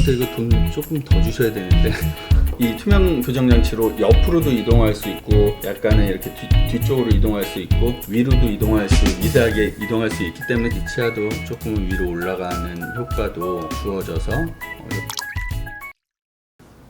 근데 이거 돈 조금 더 주셔야 되는데. 이 투명 교정 장치로 옆으로도 이동할 수 있고 약간은 이렇게 뒤쪽으로 이동할 수 있고 위로도 이동할 수, 미세하게 이동할 수 있기 때문에 이 치아도 조금은 위로 올라가는 효과도 주어져서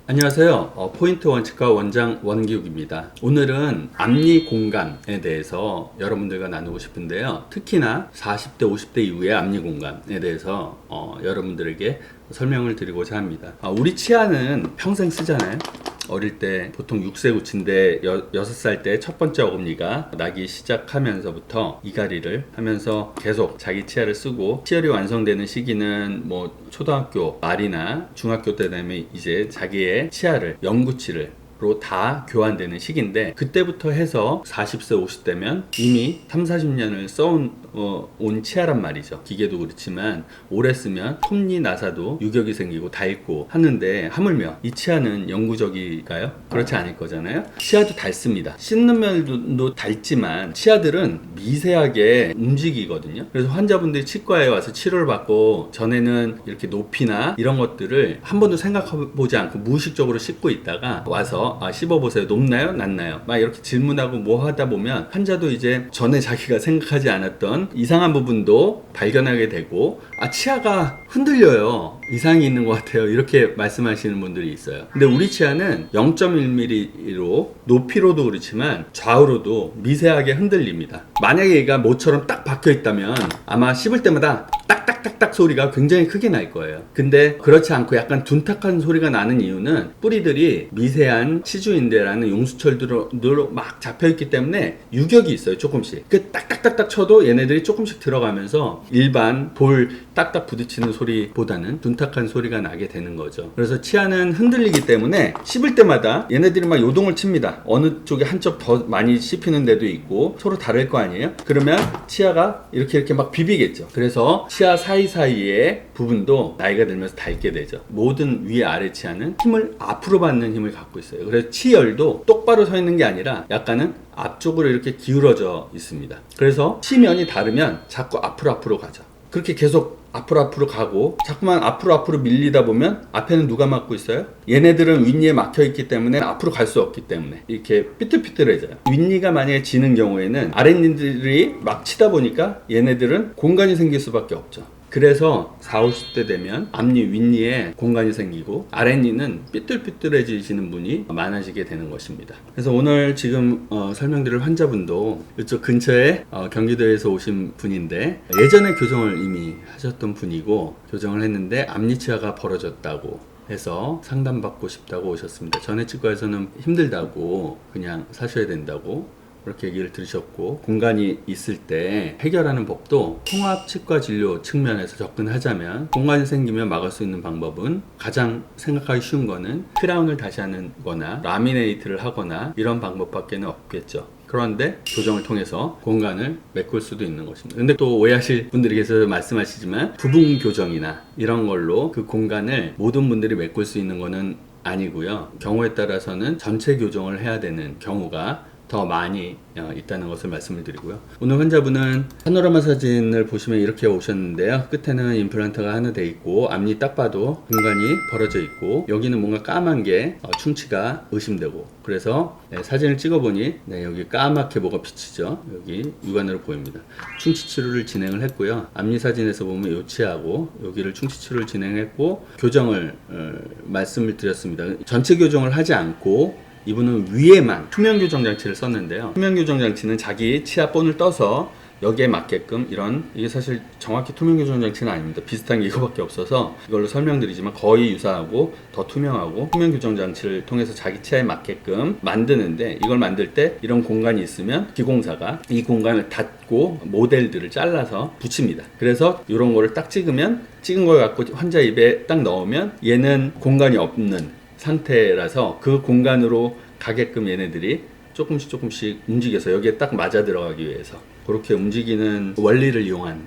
안녕하세요. 포인트 원칙과 원장 원기욱입니다. 오늘은 앞니 공간에 대해서 여러분들과 나누고 싶은데요. 특히나 40대, 50대 이후의 앞니 공간에 대해서 여러분들에게 설명을 드리고자 합니다. 우리 치아는 평생 쓰잖아요. 어릴 때 보통 6세 9치인데 6살 때 첫 번째 어금니가 나기 시작하면서부터 이갈이를 하면서 계속 자기 치아를 쓰고, 치열이 완성되는 시기는 뭐 초등학교 말이나 중학교 때 되면 이제 자기의 치아를 영구치를 다 교환되는 시기인데, 그때부터 해서 40세 50대면 이미 30-40년을 써온 온 치아란 말이죠. 기계도 그렇지만 오래 쓰면 톱니 나사도 유격이 생기고 닳고 하는데, 하물며 이 치아는 영구적일까요? 그렇지 않을 거잖아요. 치아도 닳습니다. 씻는 면도 닳지만 치아들은 미세하게 움직이거든요. 그래서 환자분들이 치과에 와서 치료를 받고 전에는 이렇게 높이나 이런 것들을 한 번도 생각해보지 않고 무의식적으로 씻고 있다가 와서 씹어보세요. 높나요? 낮나요? 막 이렇게 질문하고 뭐 하다 보면 환자도 이제 전에 자기가 생각하지 않았던 이상한 부분도 발견하게 되고, 치아가 흔들려요. 이상이 있는 것 같아요. 이렇게 말씀하시는 분들이 있어요. 근데 우리 치아는 0.1mm로 높이로도 그렇지만 좌우로도 미세하게 흔들립니다. 만약에 얘가 모처럼 딱 박혀 있다면 아마 씹을 때마다 딱딱딱딱 소리가 굉장히 크게 날 거예요. 근데 그렇지 않고 약간 둔탁한 소리가 나는 이유는 뿌리들이 미세한 치주인대라는 용수철들로 막 잡혀있기 때문에 유격이 있어요. 조금씩. 그 딱딱딱딱 쳐도 얘네들이 조금씩 들어가면서 일반 돌 딱딱 부딪히는 소리보다는 둔탁한 소리가 나게 되는 거죠. 그래서 치아는 흔들리기 때문에 씹을 때마다 얘네들이 막 요동을 칩니다. 어느 쪽에 한쪽 더 많이 씹히는 데도 있고 서로 다를 거 아니에요? 그러면 치아가 이렇게 막 비비겠죠. 그래서 치아 사이사이의 부분도 나이가 들면서 닳게 되죠. 모든 위 아래 치아는 힘을 앞으로 받는 힘을 갖고 있어요. 그래서 치열도 똑바로 서 있는 게 아니라 약간은 앞쪽으로 이렇게 기울어져 있습니다. 그래서 치면이 다르면 자꾸 앞으로 가죠. 그렇게 계속 앞으로 가고 자꾸만 앞으로 밀리다 보면 앞에는 누가 막고 있어요? 얘네들은 윗니에 막혀 있기 때문에 앞으로 갈 수 없기 때문에 이렇게 삐뚤삐뚤해져요. 윗니가 만약에 지는 경우에는 아랫니들이 막 치다 보니까 얘네들은 공간이 생길 수밖에 없죠. 그래서 40, 50대 되면 앞니, 윗니에 공간이 생기고 아랫니는 삐뚤삐뚤해지시는 분이 많아지게 되는 것입니다. 그래서 오늘 지금 설명드릴 환자분도 이쪽 근처에 경기도에서 오신 분인데, 예전에 교정을 이미 하셨던 분이고 교정을 했는데 앞니 치아가 벌어졌다고 해서 상담받고 싶다고 오셨습니다. 전에 치과에서는 힘들다고 그냥 사셔야 된다고 그렇게 얘기를 들으셨고, 공간이 있을 때 해결하는 법도 통합 치과 진료 측면에서 접근하자면 공간이 생기면 막을 수 있는 방법은 가장 생각하기 쉬운 거는 크라운을 다시 하는 거나 라미네이트를 하거나 이런 방법밖에 없겠죠. 그런데 교정을 통해서 공간을 메꿀 수도 있는 것입니다. 근데 또 오해하실 분들이 계셔서 말씀하시지만 부분 교정이나 이런 걸로 그 공간을 모든 분들이 메꿀 수 있는 거는 아니고요. 경우에 따라서는 전체 교정을 해야 되는 경우가 더 많이 있다는 것을 말씀을 드리고요. 오늘 환자분은 파노라마 사진을 보시면 이렇게 오셨는데요. 끝에는 임플란트가 하나 돼 있고 앞니 딱 봐도 공간이 벌어져 있고 여기는 뭔가 까만 게 충치가 의심되고, 그래서 사진을 찍어보니 여기 까맣게 뭐가 비치죠. 여기 육안으로 보입니다. 충치 치료를 진행을 했고요. 앞니 사진에서 보면 요치하고 여기를 충치 치료를 진행했고 교정을 말씀을 드렸습니다. 전체 교정을 하지 않고 이분은 위에만 투명 교정 장치를 썼는데요. 투명 교정 장치는 자기 치아 본을 떠서 여기에 맞게끔 이게 사실 정확히 투명 교정 장치는 아닙니다. 비슷한 게 이거밖에 없어서 이걸로 설명드리지만 거의 유사하고 더 투명하고, 투명 교정 장치를 통해서 자기 치아에 맞게끔 만드는데, 이걸 만들 때 이런 공간이 있으면 기공사가 이 공간을 닫고 모델들을 잘라서 붙입니다. 그래서 이런 거를 딱 찍은 걸 갖고 환자 입에 딱 넣으면 얘는 공간이 없는 상태라서 그 공간으로 가게끔 얘네들이 조금씩 움직여서 여기에 딱 맞아 들어가기 위해서 그렇게 움직이는 원리를 이용한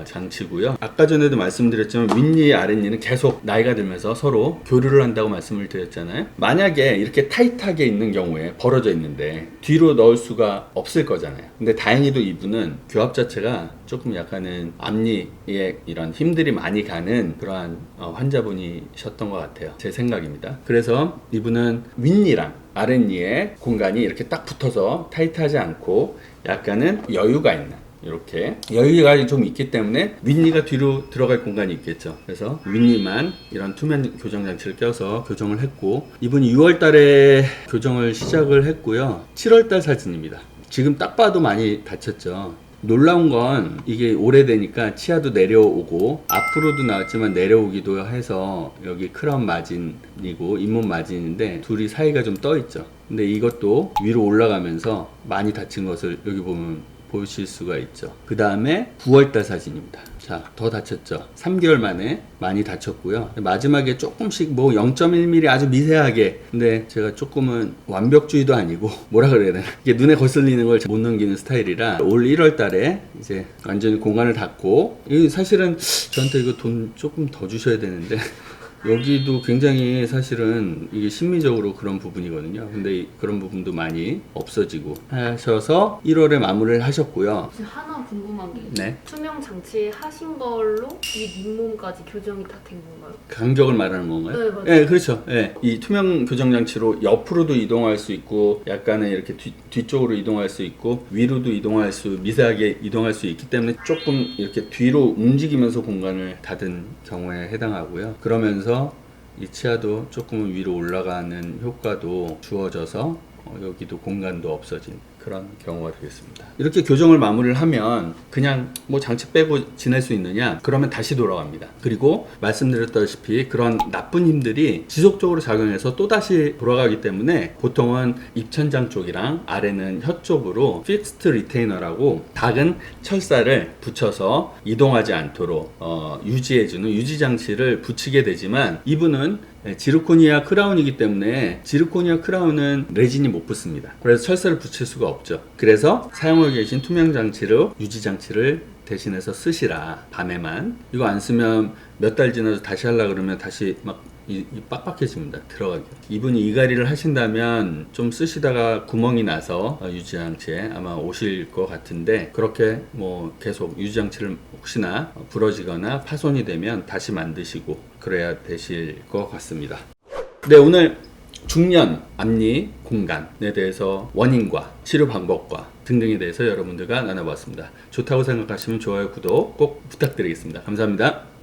장치고요. 아까 전에도 말씀드렸지만 윗니 아랫니는 계속 나이가 들면서 서로 교류를 한다고 말씀을 드렸잖아요. 만약에 이렇게 타이트하게 있는 경우에 벌어져 있는데 뒤로 넣을 수가 없을 거잖아요. 근데 다행히도 이분은 교합 자체가 조금 약간은 앞니에 이런 힘들이 많이 가는 그러한 환자분이셨던 것 같아요. 제 생각입니다. 그래서 이분은 윗니랑 아랫니에 공간이 이렇게 딱 붙어서 타이트하지 않고 약간은 여유가 있는, 이렇게 여유가 좀 있기 때문에 윗니가 뒤로 들어갈 공간이 있겠죠. 그래서 윗니만 이런 투명 교정 장치를 껴서 교정을 했고, 이분이 6월 달에 교정을 시작을 했고요. 7월 달 사진입니다. 지금 딱 봐도 많이 다쳤죠. 놀라운 건 이게 오래되니까 치아도 내려오고 앞으로도 나왔지만 내려오기도 해서 여기 크라운 마진이고 잇몸 마진인데 둘이 사이가 좀 떠 있죠. 근데 이것도 위로 올라가면서 많이 다친 것을 여기 보면 보실 수가 있죠. 그 다음에 9월달 사진입니다. 자, 더 다쳤죠. 3개월 만에 많이 다쳤고요. 마지막에 조금씩 뭐 0.1mm 아주 미세하게, 근데 제가 조금은 완벽주의도 아니고 뭐라 그래야 되나, 이게 눈에 거슬리는 걸 못 넘기는 스타일이라 올 1월 달에 이제 완전히 공간을 닫고, 이 사실은 저한테 이거 돈 조금 더 주셔야 되는데 여기도 굉장히 사실은 이게 심미적으로 그런 부분이거든요. 근데 그런 부분도 많이 없어지고 하셔서 1월에 마무리를 하셨고요. 지금 하나 궁금한 게, 네. 투명 장치 하신 걸로 이 잇몸까지 교정이 다 된 건가요? 간격을 말하는 건가요? 네, 맞아요. 네, 그렇죠. 네. 이 투명 교정 장치로 옆으로도 이동할 수 있고, 약간은 이렇게 뒤쪽으로 이동할 수 있고, 위로도 이동할 수, 미세하게 이동할 수 있기 때문에 조금 이렇게 뒤로 움직이면서 공간을 닫은 경우에 해당하고요. 그러면서 이 치아도 조금은 위로 올라가는 효과도 주어져서 여기도 공간도 없어진 그런 경우가 되겠습니다. 이렇게 교정을 마무리를 하면 그냥 뭐 장치 빼고 지낼 수 있느냐? 그러면 다시 돌아갑니다. 그리고 말씀드렸다시피 그런 나쁜 힘들이 지속적으로 작용해서 또다시 돌아가기 때문에 보통은 입천장 쪽이랑 아래는 혀 쪽으로 픽스트 리테이너라고 작은 철사를 붙여서 이동하지 않도록 유지해주는 유지 장치를 붙이게 되지만, 이분은 지르코니아 크라운이기 때문에 지르코니아 크라운은 레진이 못 붙습니다. 그래서 철사를 붙일 수가 없죠. 그래서 사용하고 계신 투명 장치로 유지 장치를 대신해서 쓰시라. 밤에만. 이거 안 쓰면 몇 달 지나서 다시 하려고 그러면 다시 막 이 빡빡해집니다. 들어가기. 이분이 이갈이를 하신다면 좀 쓰시다가 구멍이 나서 유지장치에 아마 오실 것 같은데, 그렇게 뭐 계속 유지장치를 혹시나 부러지거나 파손이 되면 다시 만드시고 그래야 되실 것 같습니다. 네, 오늘 중년 앞니 공간에 대해서 원인과 치료 방법과 등등에 대해서 여러분들과 나눠봤습니다. 좋다고 생각하시면 좋아요, 구독 꼭 부탁드리겠습니다. 감사합니다.